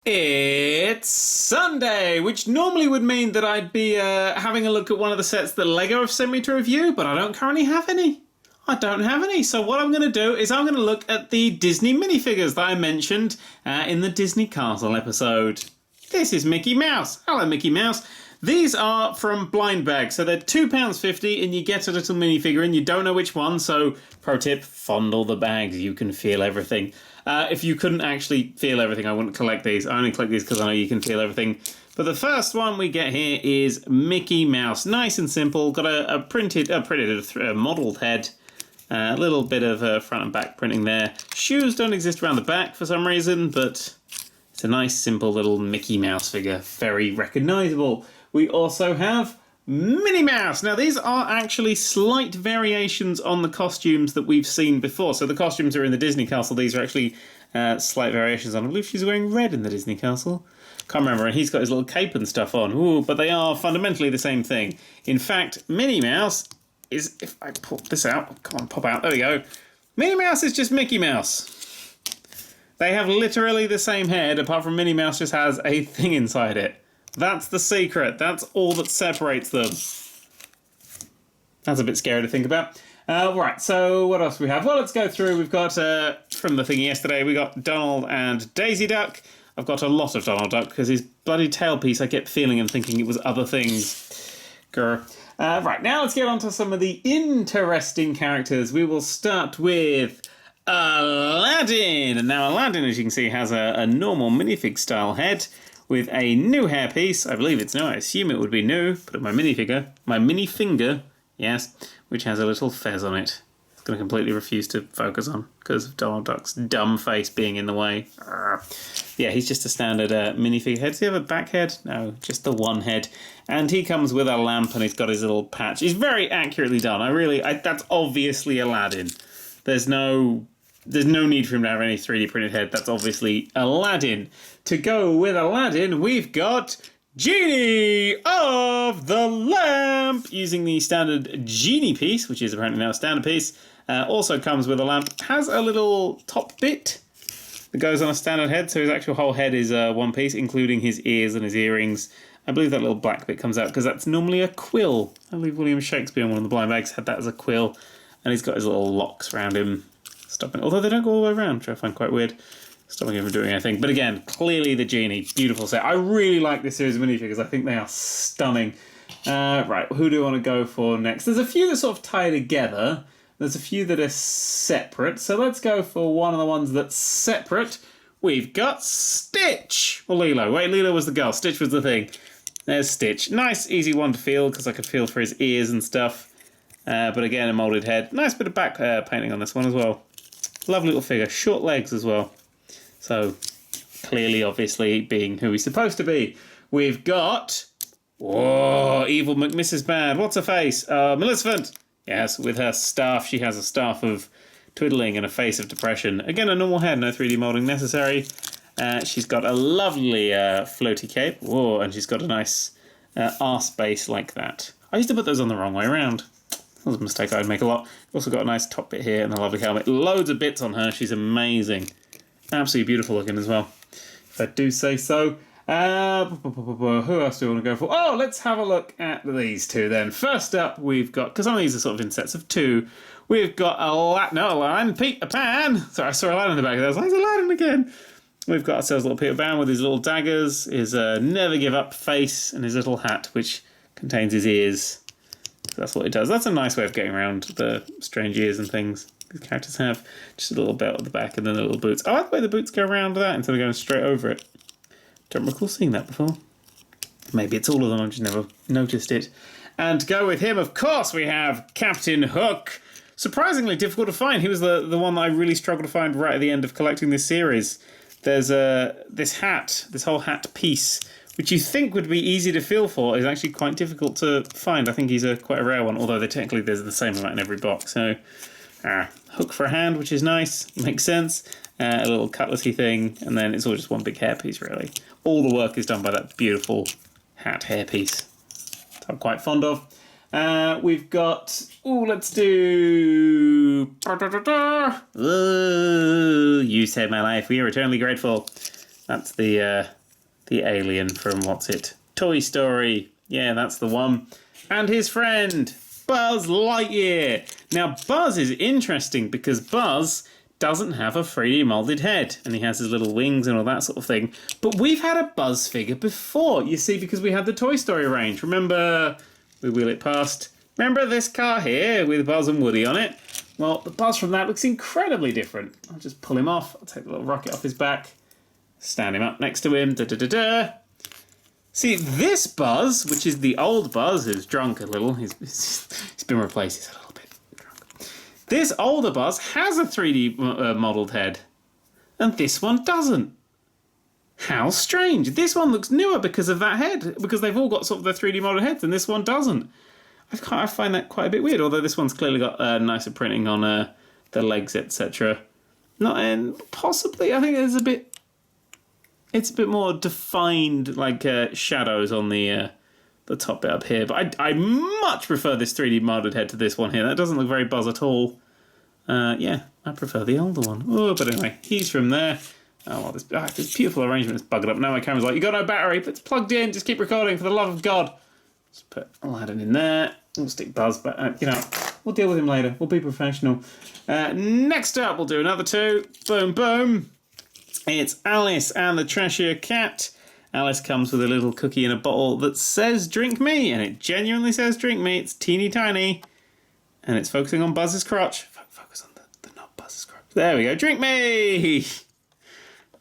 It's Sunday, which normally would mean that I'd be having a look at one of the sets that LEGO have sent me to review, but I don't currently have any. I don't have any, so what I'm going to do is I'm going to look at the Disney minifigures that I mentioned in the Disney Castle episode. This is Mickey Mouse. Hello, Mickey Mouse. These are from Blind Bag, so they're £2.50 and you get a little minifigure and you don't know which one, so pro tip, fondle the bags, you can feel everything. If you couldn't actually feel everything, I wouldn't collect these. I only collect these because I know you can feel everything. But the first one we get here is Mickey Mouse. Nice and simple, got a modelled head. A little bit of front and back printing there. Shoes don't exist around the back for some reason, but it's a nice, simple little Mickey Mouse figure. Very recognisable. We also have Minnie Mouse. Now, these are actually slight variations on the costumes that we've seen before. So the costumes are in the Disney Castle. These are actually slight variations on. I believe she's wearing red in the Disney Castle. Can't remember. And he's got his little cape and stuff on. Ooh, but they are fundamentally the same thing. In fact, Minnie Mouse is, if I pull this out, come on, pop out, there we go. Minnie Mouse is just Mickey Mouse. They have literally the same head, apart from Minnie Mouse just has a thing inside it. That's the secret. That's all that separates them. That's a bit scary to think about. Right, so what else do we have? Well, let's go through. We've got, from the thing yesterday, we got Donald and Daisy Duck. I've got a lot of Donald Duck because his bloody tailpiece I kept feeling and thinking it was other things. Grr. Right, now let's get on to some of the interesting characters. We will start with Aladdin. And now Aladdin, as you can see, has a normal minifig style head with a new hairpiece. I believe it's new. I assume it would be new. Put it my mini finger, yes, which has a little fez on it. It's going to completely refuse to focus on because of Donald Duck's dumb face being in the way. Yeah, he's just a standard minifig head. Does he have a back head? No, just the one head. And he comes with a lamp and he's got his little patch. He's very accurately done. That's obviously Aladdin. There's no need for him to have any 3D printed head. That's obviously Aladdin. To go with Aladdin, we've got Genie of the Lamp, using the standard Genie piece, which is apparently now a standard piece. Also comes with a lamp. Has a little top bit that goes on a standard head, so his actual whole head is one piece, including his ears and his earrings. I believe that little black bit comes out because that's normally a quill. I believe William Shakespeare, one of the blind bags, had that as a quill. And he's got his little locks around him. Although they don't go all the way around, which I find quite weird. Stopping him from doing anything. But again, clearly the Genie. Beautiful set. I really like this series of minifigures. I think they are stunning. Right, who do I want to go for next? There's a few that sort of tie together. There's a few that are separate. So let's go for one of the ones that's separate. We've got Stitch. Or Lilo. Wait, Lilo was the girl. Stitch was the thing. There's Stitch. Nice, easy one to feel, because I could feel for his ears and stuff. But again, a moulded head. Nice bit of back painting on this one as well. Lovely little figure. Short legs as well. So, clearly, obviously, being who he's supposed to be. We've got... Whoa, evil McMrs. Bad. What's her face? Maleficent. Yes, with her staff. She has a staff of twiddling and a face of depression. Again, a normal head. No 3D moulding necessary. She's got a lovely floaty cape. Whoa, and she's got a nice arse base like that. I used to put those on the wrong way around. That was a mistake I'd make a lot. Also got a nice top bit here and a lovely helmet. Loads of bits on her. She's amazing. Absolutely beautiful looking as well, if I do say so. Who else do I want to go for? Oh, let's have a look at these two then. First up, we've got, because some of these are sort of in sets of two, we've got Aladdin, Peter Pan. Sorry, I saw Aladdin in the back of there. I was like, it's Aladdin again. We've got ourselves little Peter Pan with his little daggers, his never give up face, and his little hat, which contains his ears. That's what it does. That's a nice way of getting around the strange ears and things these characters have. Just a little belt at the back and then the little boots. I like the way the boots go around that instead of going straight over it. Don't recall seeing that before. Maybe it's all of them, I've just never noticed it. And to go with him, of course, we have Captain Hook. Surprisingly difficult to find. He was the one that I really struggled to find right at the end of collecting this series. There's this whole hat piece, which you think would be easy to feel for, is actually quite difficult to find. I think he's quite a rare one, although technically there's the same amount in every box. So, hook for a hand, which is nice, makes sense. A little cutlassy thing, and then it's all just one big hairpiece, really. All the work is done by that beautiful hat hairpiece. That I'm quite fond of. We've got... let's do... You saved my life. We are eternally grateful. That's the alien from, what's it? Toy Story. Yeah, that's the one. And his friend, Buzz Lightyear. Now, Buzz is interesting because Buzz doesn't have a 3D moulded head, and he has his little wings and all that sort of thing. But we've had a Buzz figure before, you see, because we had the Toy Story range. Remember, we wheel it past. Remember this car here with Buzz and Woody on it? Well, the Buzz from that looks incredibly different. I'll just pull him off. I'll take the little rocket off his back, stand him up next to him. Da da da da. See, this Buzz, which is the old Buzz, who's drunk a little. He's been replaced. He's a little bit drunk. This older Buzz has a 3D modelled head, and this one doesn't. How strange. This one looks newer because of that head, because they've all got sort of their 3D modelled heads, and this one doesn't. I find that quite a bit weird, although this one's clearly got nicer printing on the legs, etc. Possibly, I think there's it's a bit more defined, like shadows on the top bit up here. But I much prefer this 3D modded head to this one here. That doesn't look very Buzz at all. Yeah, I prefer the older one. Oh, but anyway, he's from there. Oh, well, this beautiful arrangement is bugged up. Now my camera's like, you got no battery, but it's plugged in. Just keep recording, for the love of God. Let's put Aladdin in there. We'll stick Buzz, but we'll deal with him later. We'll be professional. Next up, we'll do another two. Boom, boom. It's Alice and the Cheshire Cat. Alice comes with a little cookie in a bottle that says "Drink me," and it genuinely says "Drink me." It's teeny tiny, and it's focusing on Buzz's crotch. Focus on the not Buzz's crotch. There we go. Drink me.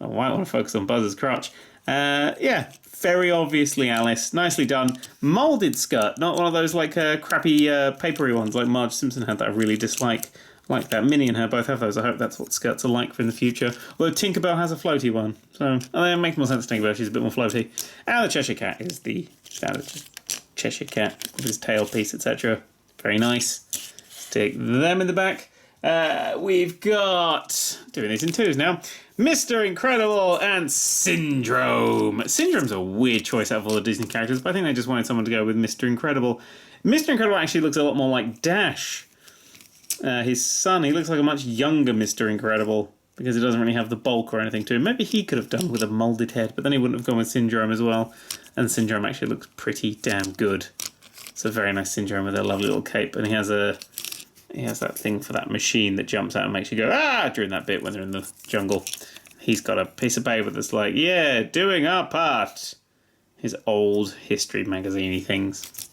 I might want to focus on Buzz's crotch. Yeah, very obviously Alice. Nicely done. Moulded skirt, not one of those like crappy papery ones like Marge Simpson had that I really dislike. Like that. Minnie and her both have those. I hope that's what skirts are like for in the future. Although Tinkerbell has a floaty one. So it makes more sense to Tinkerbell. She's a bit more floaty. And the Cheshire Cat is the standard Cheshire Cat with his tail piece, etc. Very nice. Stick them in the back. We've got, doing these in twos now, Mr. Incredible and Syndrome. Syndrome's a weird choice out of all the Disney characters, but I think they just wanted someone to go with Mr. Incredible. Mr. Incredible actually looks a lot more like Dash. His son, he looks like a much younger Mr. Incredible because he doesn't really have the bulk or anything to him. Maybe he could have done with a moulded head, but then he wouldn't have gone with Syndrome as well. And Syndrome actually looks pretty damn good. It's a very nice Syndrome with a lovely little cape, and he has that thing for that machine that jumps out and makes you go, ah, during that bit when they're in the jungle. He's got a piece of paper that's like, yeah, doing our part. His old history magazine-y things,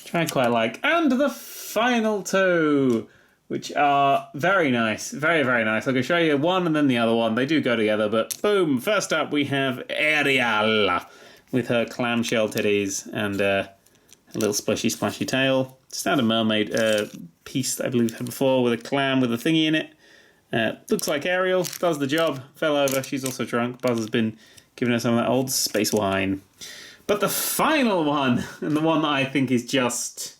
which I quite like. And the final two, which are very nice. Very, very nice. I'm going to show you one and then the other one. They do go together, but boom. First up, we have Ariel with her clamshell titties and a little splashy, splashy tail. Standard mermaid piece that I believe I had before with a clam with a thingy in it. Looks like Ariel. Does the job. Fell over. She's also drunk. Buzz has been giving her some of that old space wine. But the final one, and the one that I think is just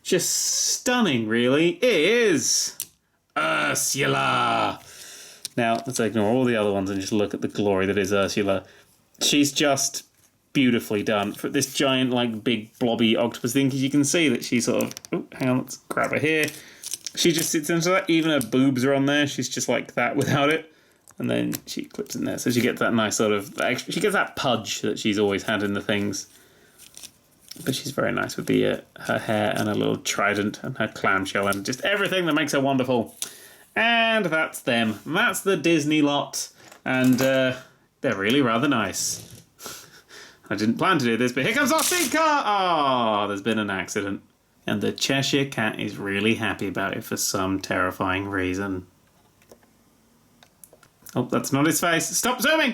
stunning, really, is Ursula. Now, let's ignore all the other ones and just look at the glory that is Ursula. She's just beautifully done. For this giant, like, big, blobby octopus thing, because you can see that she sort of... Oh, hang on, let's grab her here. She just sits into that. Even her boobs are on there. She's just like that without it. And then she clips in there. So she gets that nice sort of... She gets that pudge that she's always had in the things. But she's very nice with the her hair and her little trident and her clamshell and just everything that makes her wonderful. And that's them. That's the Disney lot. And they're really rather nice. I didn't plan to do this, but here comes our seat car! Oh, there's been an accident. And the Cheshire Cat is really happy about it for some terrifying reason. Oh, that's not his face. Stop zooming!